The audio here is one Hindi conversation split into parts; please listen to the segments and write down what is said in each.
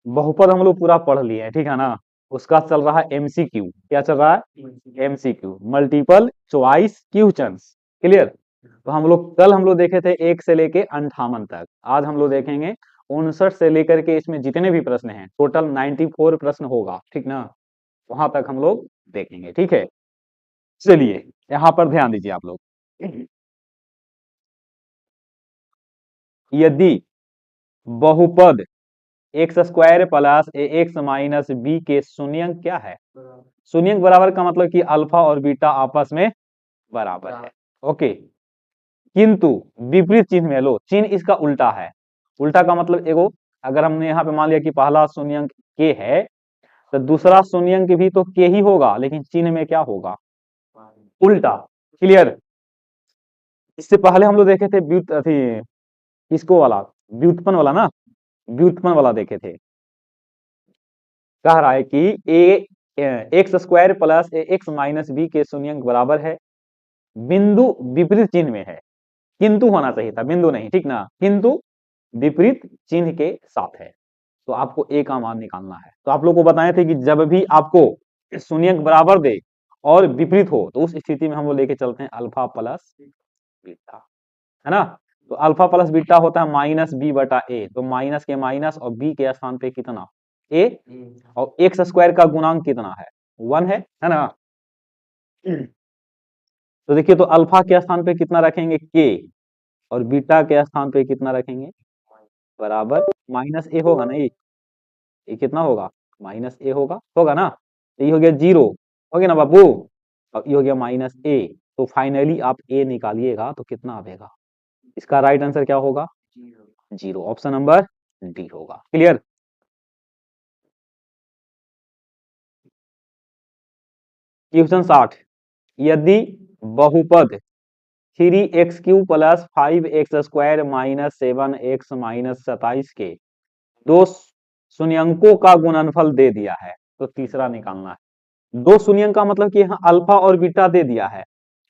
बहुपद हम लोग पूरा पढ़ लिए हैं, ठीक है ना। उसका चल रहा है एमसीक्यू। क्या चल रहा है? MCQ, multiple choice questions. Clear. तो हम लोग देखे थे 1 से लेके 58 तक। आज हम लोग देखेंगे 59 से लेकर के इसमें जितने भी प्रश्न हैं, टोटल 94 प्रश्न होगा, ठीक ना। वहां तक हम लोग देखेंगे, ठीक है। चलिए यहाँ पर ध्यान दीजिए आप लोग। यदि बहुपद एक्स स्क्वायर प्लस ए एक्स माइनस बी के शून्यंक क्या है? शून्यंक बराबर का मतलब कि अल्फा और बीटा आपस में बराबर है। ओके। किंतु विपरीत चिन्ह में लो, चिन्ह इसका उल्टा है। उल्टा का मतलब एगो, अगर हमने यहाँ पे मान लिया कि पहला शून्यंक के है, तो दूसरा शून्यंक भी तो के ही होगा, लेकिन चिन्ह में क्या होगा? उल्टा। क्लियर। इससे पहले हम लोग देखे थे व्युत अथी, इसको वाला, व्युत्पन्न वाला ना, व्युत्पन्न वाला देखे थे। कह रहा है कि ए एक्स स्क्वायर प्लस ए एक्स माइनस बी के शून्यंक बराबर है, बिंदु विपरीत चिन्ह में है। किंतु होना चाहिए था, बिंदु नहीं, ठीक ना। किंतु विपरीत चिन्ह के साथ है, तो आपको ए का मान निकालना है। तो आप लोग को बताए थे कि जब भी आपको शून्यंक बराबर दे और विपरीत हो, तो उस स्थिति में हम लोग लेके चलते हैं अल्फा प्लस बीटा, है ना। तो अल्फा प्लस बीटा होता है माइनस बी बटा ए, तो माइनस के माइनस और बी के स्थान पे कितना? ए। और एक्स स्क्वायर का गुणांक कितना है? 1 है ना। तो देखिए, तो अल्फा के स्थान पे कितना रखेंगे? के। और बीटा के स्थान पे कितना रखेंगे? बराबर माइनस ए होगा ना। ये कितना होगा? माइनस ए होगा ना। तो ये हो गया 0, हो गया ना बाबू। और ये हो गया माइनस ए। तो फाइनली आप ए निकालिएगा तो कितना आएगा? इसका राइट आंसर क्या होगा? 0। ऑप्शन नंबर डी होगा। क्लियर। क्वेश्चन 60। यदि बहुपद 3x³ plus 5x² minus 7x minus 27 के दो शून्यंकों का गुणनफल दे दिया है, तो तीसरा निकालना है। दो शून्यंक का मतलब कि यहाँ अल्फा और बीटा दे दिया है,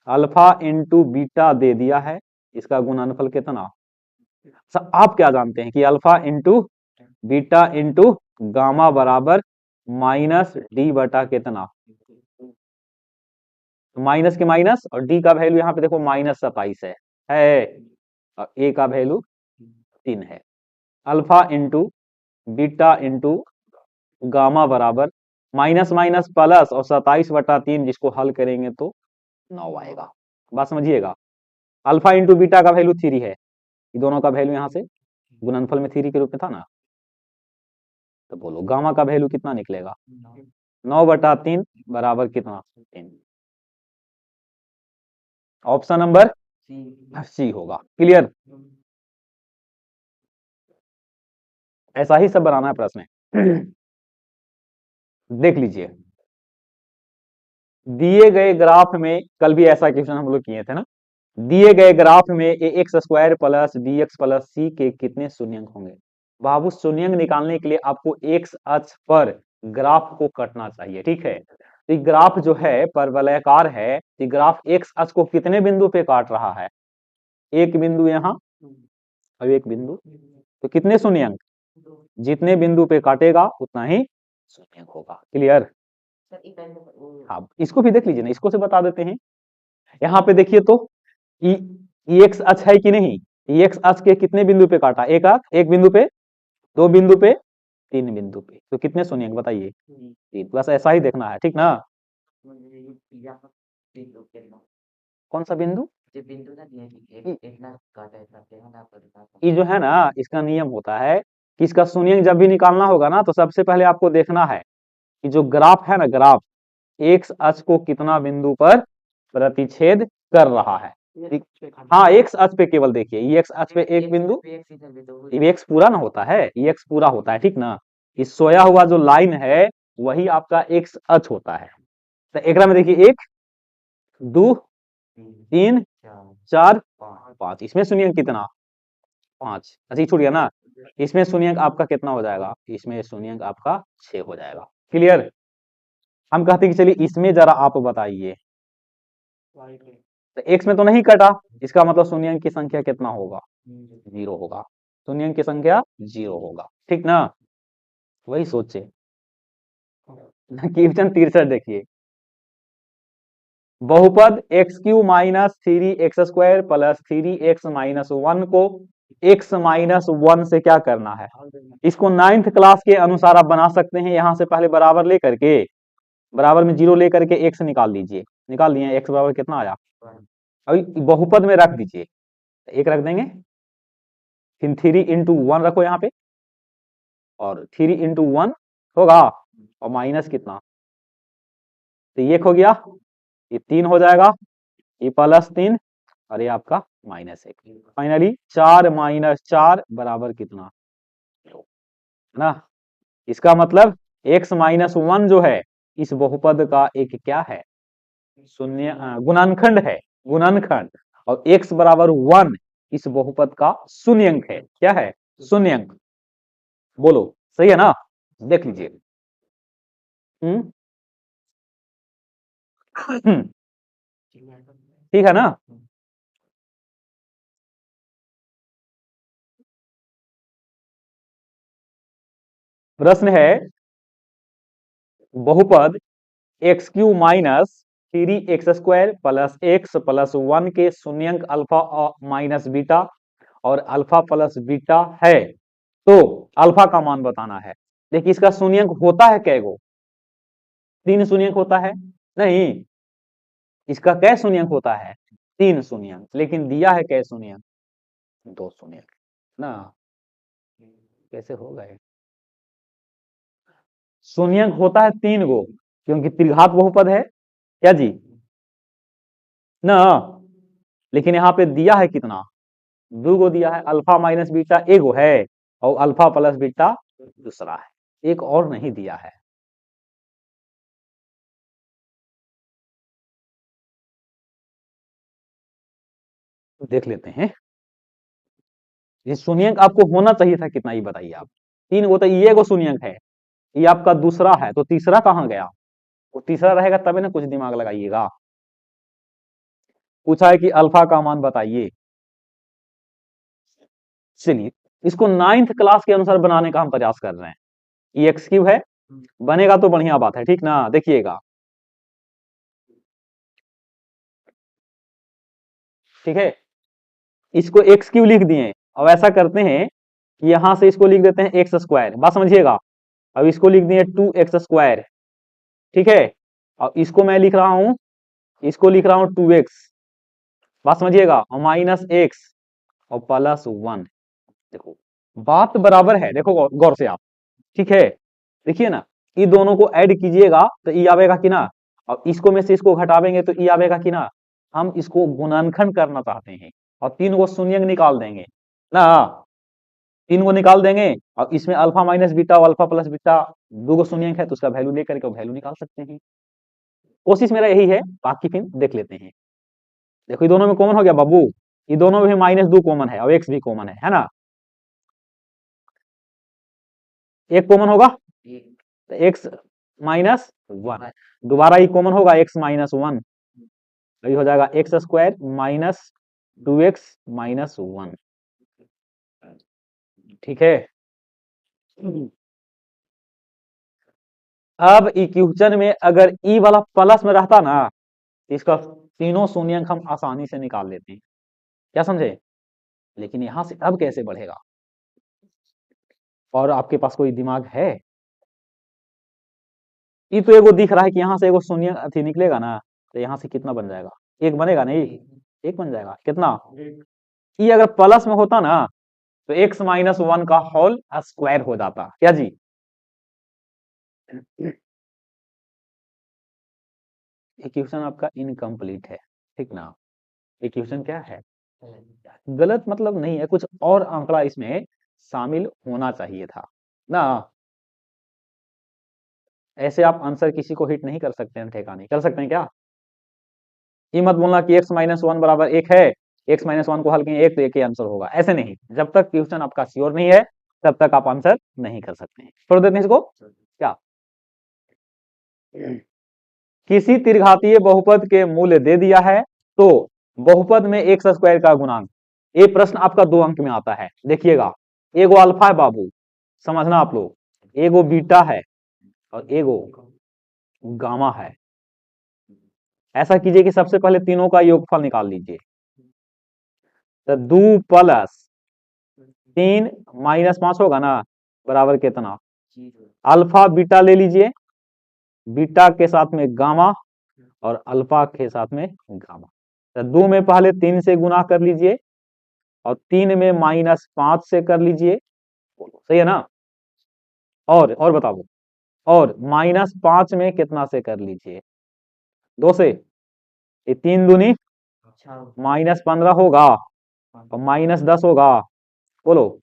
अल्फा इंटू बीटा दे दिया है। इसका गुणनफल कितना? आप क्या जानते हैं कि alpha into beta into gamma बराबर माइनस डी बटा कितना? माइनस के माइनस, और डी का वैल्यू यहाँ पे देखो -27 है। और ए का वैल्यू 3 है। Alpha into beta into gamma बराबर माइनस माइनस प्लस और 27/3, जिसको हल करेंगे तो 9 आएगा। बात समझिएगा। अल्फा इंटू बीटा का वैल्यू 3 है, दोनों का वैल्यू यहाँ से गुणनफल में 3 के रूप में था ना। तो बोलो गामा का वैल्यू कितना निकलेगा? 9/3 बराबर कितना? 3। ऑप्शन नंबर सी होगा। क्लियर। ऐसा ही सब बनाना है प्रश्न। देख लीजिए, दिए गए ग्राफ में, कल भी ऐसा क्वेश्चन हम लोग किए थे ना। दिए गए ग्राफ में A x square plus B x plus C के कितने शून्यंक होंगे? बाबू शून्यंक निकालने के लिए आपको एक्स अक्ष पर ग्राफ को कटना चाहिए, ठीक है। तो ये ग्राफ जो है परवलयाकार है, ये ग्राफ एक्स अक्ष को कितने बिंदु पे काट रहा है? एक बिंदु यहाँ और एक बिंदु। तो कितने शून्यंक? जितने बिंदु पे काटेगा उतना ही शून्यंक होगा। क्लियर। हाँ, इसको भी देख लीजिए ना, इसको से बता देते हैं। यहाँ पे देखिए तो ई एक्स अक्ष है कि नहीं? ई एक्स अक्ष के कितने बिंदु पे काटा? एक बिंदु पे, दो बिंदु पे, तीन बिंदु पे। तो कितने शून्यंक बताइए? तीन। बस ऐसा ही देखना है, ठीक ना। कौन सा बिंदु? ये जो है ना, इसका नियम होता है कि इसका शून्यंक जब भी निकालना होगा ना, तो सबसे पहले आपको देखना है कि जो ग्राफ है ना, ग्राफ एक्स अक्ष को कितना बिंदु पर प्रतिच्छेद कर रहा है। हाँ, एक्स अक्ष पे केवल देखिए, ये एक्स अक्ष पे एक बिंदु, ये एक्स पूरा ना होता है, ये एक्स पूरा होता है, ठीक ना। इस सोया हुआ जो लाइन है वही आपका एक्स अक्ष होता है। तो एक में देखिए 1 2 3 4 5, इसमें शून्यंक कितना? 5। अच्छा, ये छूट गया ना। इसमें शून्यंक आपका कितना हो जाएगा? इसमें शून्यंक आपका 6 हो जाएगा। क्लियर। हम कहते हैं कि चलिए इसमें जरा आप बताइए, तो एक्स में तो नहीं कटा, इसका मतलब शून्यंक की संख्या कितना होगा? 0 होगा। शून्यंक की संख्या 0 होगा, ठीक ना। वही सोचे। क्वेश्चन 63 देखिए, बहुपद x Q minus three x square plus three x minus one को एक्स माइनस वन से क्या करना है। इसको 9th क्लास के अनुसार आप बना सकते हैं। यहां से पहले बराबर लेकर के, बराबर में जीरो लेकर के एक्स निकाल लीजिए। निकाल लिए, एक्स बराबर कितना आया, अभी बहुपद में रख दीजिए, एक रख देंगे, फिर थ्री इंटू वन रखो यहाँ पे, और थ्री इंटू वन होगा, और माइनस कितना, तो ये हो गया, ये 3 हो जाएगा, ये प्लस 3, और ये आपका -1। फाइनली 4 माइनस 4 बराबर कितना, है ना। इसका मतलब x माइनस वन जो है इस बहुपद का एक क्या है, शून्य गुणनखंड है, गुणनखंड। और x बराबर 1 इस बहुपद का शून्यंक है। क्या है, शून्यंक। बोलो सही है ना, देख लीजिए। हम्म ठीक है ना। प्रश्न है, बहुपद x Q minus three x square plus x plus one के शून्यंक अल्फा माइनस बीटा और अल्फा प्लस बीटा है, तो अल्फा का मान बताना है। देखिए इसका शून्यंक होता है कैगो, 3 शून्यंक होता है, नहीं, इसका कै शून्यंक होता है, 3 शून्यंक, लेकिन दिया है कै शून्यंक, 2 शून्यंक ना। कैसे होगा ये, शून्यंक होता है 3 गो, क्योंकि त्रिघात बहुपद है, क्या जी ना। लेकिन यहाँ पे दिया है कितना, 2 गो दिया है, अल्फा माइनस बीटा एगो है, और अल्फा प्लस बीटा दूसरा है, एक और नहीं दिया है। तो देख लेते हैं, ये शून्यंक आपको होना चाहिए था कितना, ये बताइए आप। 3 गो तो ये गो शून्यंक है, ये आपका दूसरा है, तो तीसरा कहाँ गया, वो तीसरा रहेगा तभी ना, कुछ दिमाग लगाइएगा। पूछा है कि अल्फा का मान बताइए। चलिए इसको 9th क्लास के अनुसार बनाने का हम प्रयास कर रहे हैं। ये एक्स क्यूब है, बनेगा तो बढ़िया बात है, ठीक ना। देखिएगा, ठीक है, इसको एक्स क्यूब लिख दिए। अब ऐसा करते हैं कि यहां से इसको लिख देते हैं एक्स स्क्वायर, बात समझिएगा। अब इसको लिख दिए 2x स्क्वायर, ठीक है। अब इसको मैं लिख रहा हूं, इसको लिख रहा हूं 2x, बात समझिएगा, और माइनस एक्स और प्लस 1। देखो बात बराबर है, देखो गौर से आप, ठीक है। देखिए ना, ये दोनों को ऐड कीजिएगा तो ई आवेगा कि ना, और इसको में से इसको घटावेंगे तो ई आवेगा कि ना। हम इसको गुणनखंड करना चाहते हैं, और 3 को शून्य निकाल देंगे ना, 3 को निकाल देंगे, और इसमें अल्फा माइनस बीटा और अल्फा प्लस बीटा 2 को शून्य है, तो उसका वैल्यू लेकर के वैल्यू निकाल सकते हैं। कोशिश मेरा यही है, बाकी फिर देख लेते हैं। देखो ये दोनों में कॉमन हो गया बाबू, ये दोनों में भी -2 कॉमन है, और एक्स भी कॉमन है ना। एक कॉमन होगा, तो एक्स माइनस वन, दोबारा ये कॉमन होगा, एक्स माइनस वन, ये हो जाएगा x square minus 2x minus 1, ठीक है। अब इक्वेशन में अगर ई वाला प्लस में रहता ना, तो इसका तीनों शून्यंक हम आसानी से निकाल लेते हैं, क्या समझे। लेकिन यहां से अब कैसे बढ़ेगा, और आपके पास कोई दिमाग है। ये तो एगो दिख रहा है कि यहाँ से एगो शून्य अथी निकलेगा ना, तो यहाँ से कितना बन जाएगा, एक बनेगा नहीं, एक बन जाएगा कितना। ये अगर प्लस में होता ना, तो x माइनस वन का होल स्क्वायर हो जाता, क्या जी। इक्वेशन आपका इनकम्प्लीट है, ठीक ना। इक्वेशन क्या है, गलत मतलब नहीं है, कुछ और आंकड़ा इसमें शामिल होना चाहिए था ना। ऐसे आप आंसर किसी को हिट नहीं कर सकते हैं, ठेका नहीं कर सकते हैं क्या। ये मत बोलना कि x माइनस वन बराबर एक है, x माइनस वन को हल किए एक, तो एक ही आंसर होगा, ऐसे नहीं। जब तक क्वेश्चन आपका श्योर नहीं है तब तक आप आंसर नहीं कर सकते हैं, छोड़ देते हैं इसको। क्या, किसी त्रिघातीय बहुपद के मूल्य दे दिया है, तो बहुपद में एक्स स्क्वायर का गुणांक। ये प्रश्न आपका 2 अंक में आता है, देखिएगा। एगो अल्फा है बाबू, समझना आप लोग, एगो बीटा है और एगो गामा है। ऐसा कीजिए कि सबसे पहले तीनों का योगफल निकाल लीजिए। तो 2 प्लस 3 माइनस 5 होगा ना, बराबर कितना, अल्फा बीटा ले लीजिए, बीटा के साथ में गामा और अल्फा के साथ में गामा। तो 2 में पहले 3 से गुना कर लीजिए और 3 में -5 से कर लीजिए, सही है ना। और बताओ, और -5 में कितना से कर लीजिए, 2 से। ये 3 दूनी -15 होगा और -10 होगा, बोलो।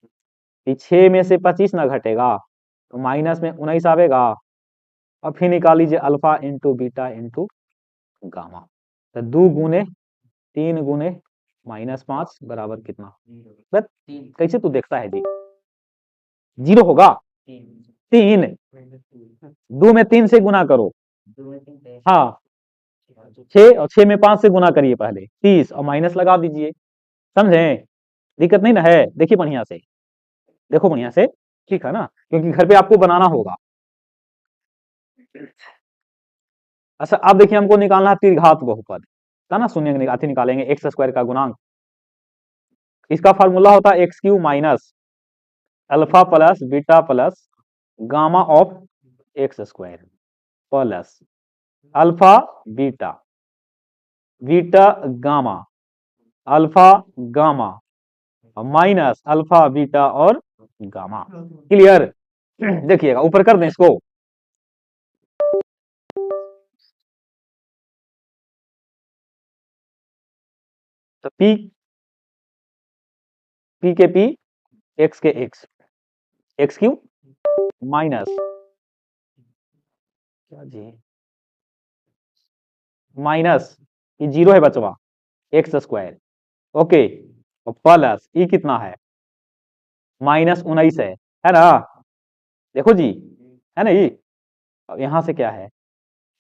ये 6 में से 25 ना घटेगा तो माइनस में 19 आवेगा। और फिर निकाल लीजिए alpha into beta into gamma. तो 2 गुने 3 गुने -5 बराबर कितना, बस कैसे तू देखता है जी, 0 होगा। 3 2 में 3 से गुना करो, हाँ 6, और 6 में 5 से गुना करिए पहले 30 और माइनस लगा दीजिए, समझे। दिक्कत नहीं ना है, देखिए बढ़िया से, देखो बढ़िया से, ठीक है ना, क्योंकि घर पे आपको बनाना होगा। अच्छा अब देखिए हमको निकालना है त्रिघात बहुपद, है ना, शून्य अति निकालेंगे एक्स स्क्वायर का गुणांक। इसका फार्मूला होता है x Q minus alpha plus beta plus gamma of x square plus alpha beta beta gamma alpha gamma minus alpha beta और गामा। क्लियर। देखिएगा ऊपर कर दें इसको, तो पी के पी एक्स के एक्स एक्स क्यू माइनस क्या जी माइनस ये 0 है बचवा एक्स स्क्वायर, ओके, और प्लस ये कितना है -19 है ना, देखो जी, है ना ये। अब यहां से क्या है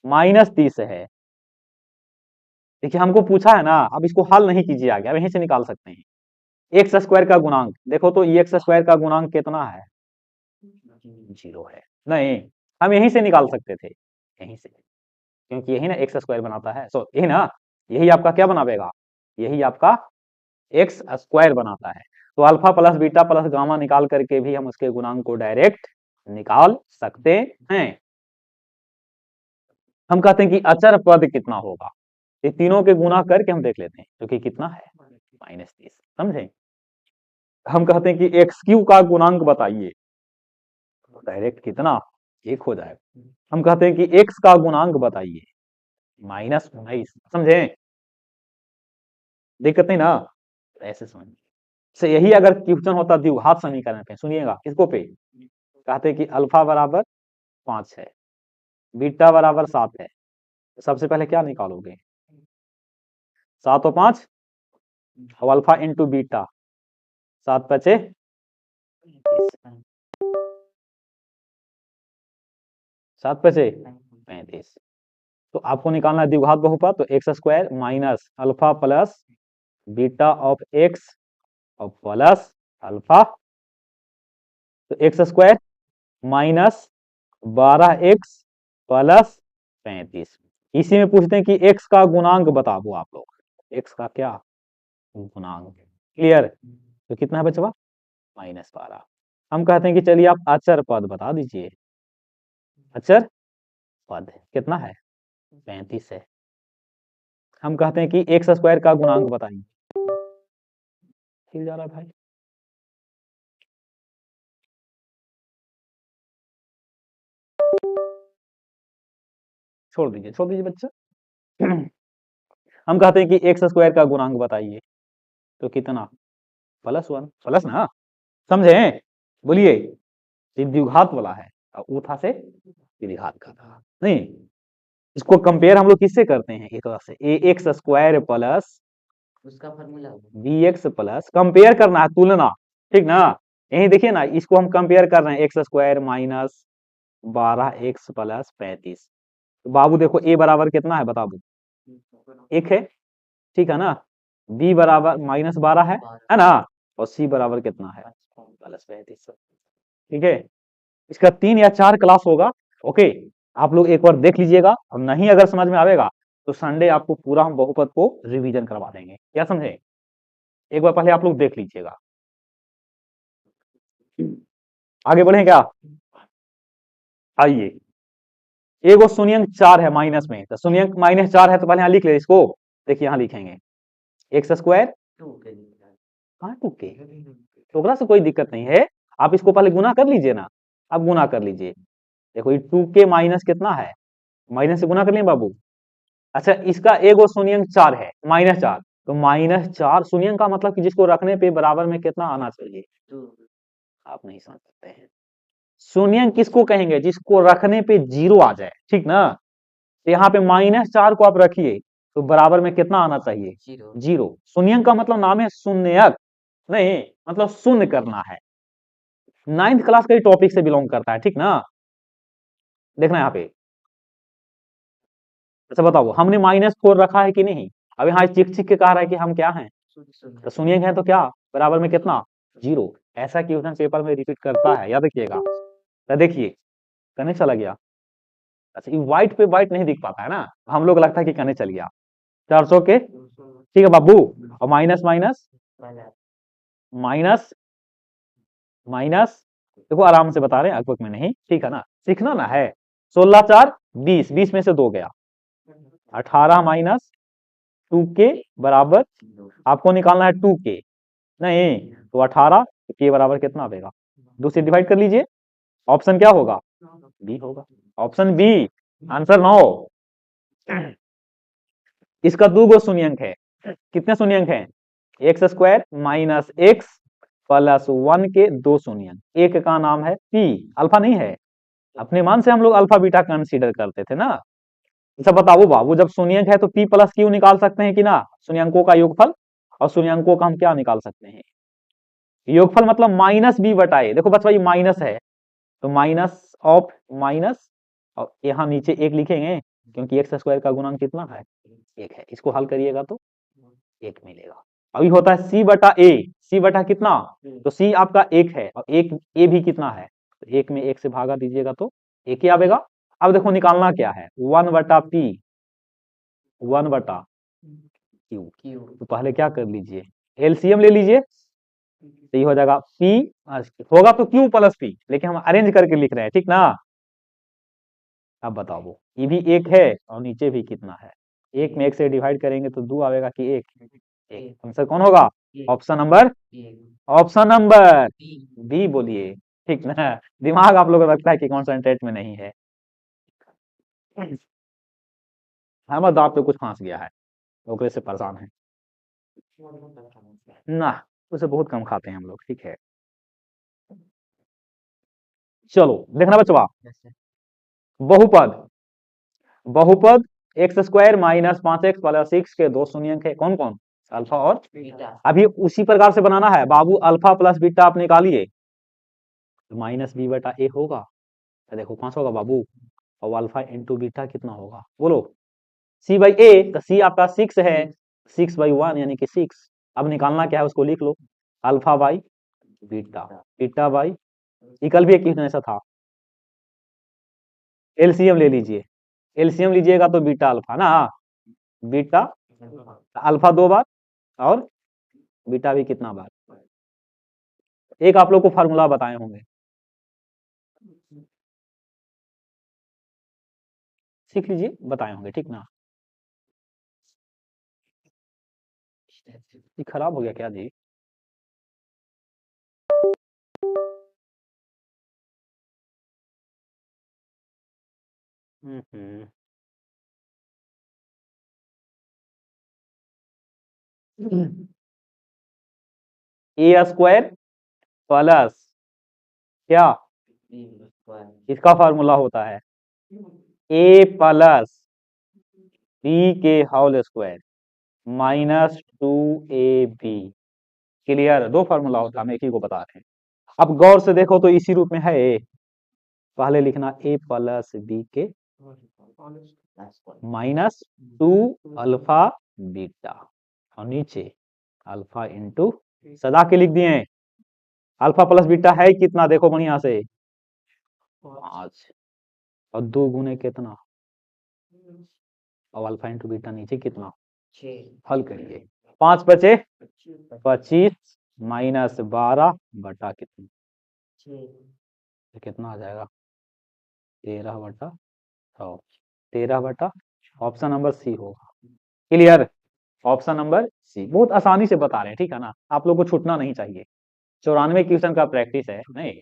-30 है। देखिए हमको पूछा है ना, अब इसको हल नहीं कीजिए आगे, अब यहीं से निकाल सकते हैं। एक्स स्क्वायर का गुणांक देखो तो ये एक्स स्क्वायर का गुणांक कितना है, 0 है। नहीं, हम यहीं से निकाल सकते थे, यहीं से, क्योंकि यही ना एक्स स्क्वायर बनाता है, सो यही ना, यही आपका क्या बनावेगा, यही आपका एक्स स्क्वायर बनाता है। तो alpha plus beta plus gamma निकाल करके भी हम उसके गुणांक को डायरेक्ट निकाल सकते हैं। हम कहते हैं कि अचर पद कितना होगा, ये तीनों के गुना करके हम देख लेते हैं, जो कि कितना है -30, समझे। हम कहते हैं कि एक्स क्यू का गुणांक बताइए, डायरेक्ट कितना 1 हो जाएगा। हम कहते हैं कि एक्स का गुणांक बताइए, -19, समझे, दिक्कत नहीं ना, ऐसे समझ से। यही अगर क्वेश्चन होता द्विघात समीकरण पे, सुनिएगा इसको पे, कहते हैं कि अल्फा बराबर 5 है, बीटा बराबर 7 है, तो सबसे पहले क्या निकालोगे, 7 और 5 और अल्फा इंटू बीटा, 7 5 7 5 35। तो आपको निकालना है द्विघात बहुपद, तो x square minus alpha plus beta of x और प्लस अल्फा, तो x square minus 12x plus 35। इसी में पूछते हैं कि x का गुणांक बता दो आप लोग, x का क्या गुणांक, क्लियर। तो कितना है बचवा -12। हम कहते हैं कि चलिए आप अचर पद बता दीजिए, अचर पद कितना है 35 है। हम कहते हैं कि एक्स स्क्वायर का गुणांक बताइए, हिल जा रहा है भाई, छोड़ दीजिए बच्चा। हम कहते हैं कि एक्स स्क्वायर का गुणांक बताइए, तो कितना +1 प्लस ना, समझे, बोलिए। ये द्विघात वाला है और वो था से त्रिघात का था नहीं। इसको कंपेयर हम लोग किससे करते हैं, एक तरह से ए एक्स स्क्वायर प्लस उसका formula b x plus, compare करना है, तुलना, ठीक ना। यही देखिए ना, इसको हम कंपेयर कर रहे हैं, x square minus 12x plus 35। तो बाबू देखो ए बराबर कितना है बता दो, 1 है, ठीक है ना, बी बराबर -12 है ना, और सी बराबर कितना है +35, ठीक है। इसका 3 या 4 क्लास होगा। ओके, आप लोग एक बार देख लीजिएगा, और नहीं अगर समझ में आवेगा तो संडे आपको पूरा हम बहुपद को रिवीजन करवा देंगे। क्या समझे? एक बार पहले आप लोग देख लीजिएगा। आगे बढ़े क्या? आइए, एगो शून्यंक 4 है माइनस में, तो शून्यंक -4 है तो पहले यहाँ लिख ले इसको। देखिए यहाँ लिखेंगे एक्स स्क्वायर, कहाँ 2k, तो ओकरा से कोई दिक्कत नहीं है, आप इसको पहले गुना कर लीजिए ना। अब गुना कर लीजिए, देखो ये 2k माइनस कितना है, माइनस से गुना कर लिए बाबू। अच्छा, इसका एगो शून्यंक 4 है, -4, तो -4 शून्यंक का मतलब कि जिसको रखने पे बराबर में कितना आना चाहिए, आप नहीं समझ सकते हैं। शून्यंक किसको कहेंगे? जिसको रखने पे 0 आ जाए, ठीक ना। तो यहाँ पे -4 को आप रखिए तो बराबर में कितना आना चाहिए, 0। शून्यंक का मतलब नाम है शून्यक, नहीं मतलब शून्य करना है। 9th क्लास का ही टॉपिक से बिलोंग करता है, ठीक ना। देखना यहाँ पे, अच्छा बताओ, हमने -4 रखा है कि नहीं? अब यहाँ चिक चिक के कह रहा है कि हम क्या हैं, तो शून्यक है, तो क्या बराबर में कितना, 0। ऐसा क्वेश्चन पेपर में रिपीट करता है, याद रखिएगा। तो देखिए कने चला गया। अच्छा, ये व्हाइट पे व्हाइट नहीं दिख पाता है ना, हम लोग लगता है कि कने चल गया। 400 के, ठीक है बाबू। और माइनस माइनस माइनस माइनस, देखो आराम से बता रहे हैं, अकबक में नहीं, ठीक है ना, सीखना ना है। 16 4 20, 20 में से 2 गया, 18 माइनस 2k बराबर, आपको निकालना है 2k, नहीं तो 18, के बराबर कितना आएगा, 2 से डिवाइड कर लीजिए। ऑप्शन क्या होगा, बी होगा, ऑप्शन बी आंसर। 9, इसका 2 गो शून्यंक है, कितने शून्यंक हैं, x square minus x plus 1 के 2 शून्यंक, एक का नाम है पी, अल्फा नहीं है। अपने मान से हम लोग अल्फा बीटा कंसीडर करते थे ना। अच्छा बताओ बाबू, जब शून्यंक है तो पी प्लस क्यू निकाल सकते हैं कि ना, शून्यंकों का योगफल, और शून्यंकों का हम क्या निकाल सकते हैं, योगफल मतलब माइनस बी बटाए, देखो बच्चा ये माइनस है तो माइनस ऑफ माइनस, और यहाँ नीचे एक लिखेंगे क्योंकि एक्स स्क्वायर का गुणांक कितना है, 1 है। इसको हल करिएगा तो 1 मिलेगा। अभी होता है सी बटा ए, सी बटा कितना, तो सी आपका 1 है, और एक ए भी कितना है, तो 1 में 1 से भागा दीजिएगा तो 1 ही आएगा। अब देखो निकालना क्या है, 1 बटा पी, 1 बटा क्यू, तो पहले क्या कर लीजिए, एलसीएम ले लीजिए, तो ये हो जाएगा पी, होगा तो क्यू प्लस पी, लेकिन हम अरेंज करके लिख रहे हैं, ठीक ना। अब बताओ, वो ये भी 1 है और नीचे भी कितना है, 1 में 1 से डिवाइड करेंगे तो 2 आएगा कि 1, आंसर कौन होगा, option number, option number b बोलिए, ठीक ना। दिमाग आप लोगों को लगता है कि कॉन्सेंट्रेट में नहीं है, हमारे दांत पे कुछ फंस गया है, ओकरे से परेशान है ना, उसे बहुत कम खाते हैं हम लोग, ठीक है। चलो देखना बच्चों, बहुपद, बहुपद x square minus 5x plus 6 के 2 शून्यंक है, कौन कौन, अल्फा और बीटा। अभी उसी प्रकार से बनाना है बाबू, अल्फा प्लस बीटा आप निकालिए, तो माइनस बी बटा ए होगा, तो देखो 5 होगा बाबू, और अल्फा इंटू बीटा कितना होगा, बोलो, सी बाई ए, तो सी आपका 6 है, 6/1 यानी कि 6। अब निकालना क्या है उसको लिख लो, alpha by beta, beta by, ये कल भी एक क्वेश्चन ऐसा था, एलसीएम ले लीजिए, एलसीएम लीजिएगा तो बीटा अल्फा ना, बीटा अल्फा 2 बार, और बीटा भी कितना बार, एक आप लोग को फार्मूला बताए होंगे, सीख लीजिए, बताए होंगे, ठीक ना। ये खराब हो गया क्या जी, ए स्क्वायर प्लस क्या, इसका फार्मूला होता है ए प्लस बी के whole square minus 2ab, clear, दो फार्मूला होता है, हम एक ही को बता रहे हैं। अब गौर से देखो तो इसी रूप में है ए, पहले लिखना ए प्लस बी के माइनस 2 अल्फा बीटा, और नीचे अल्फा इंटू, सदा के लिख दिए, अल्फा प्लस बीटा है कितना, देखो बढ़िया से 5 और 2 गुने कितना, और अल्फा इंटू बीटा नीचे कितना, 6। हल करिए, 5 बचे 25 माइनस 12 बटा कितना, तो कितना आ जाएगा 13 बटा 100, 13 बटा, ऑप्शन नंबर सी होगा। क्लियर, ऑप्शन नंबर सी, बहुत आसानी से बता रहे हैं, ठीक है ना, आप लोग को छूटना नहीं चाहिए, 94 क्वेश्चन का प्रैक्टिस है नहीं।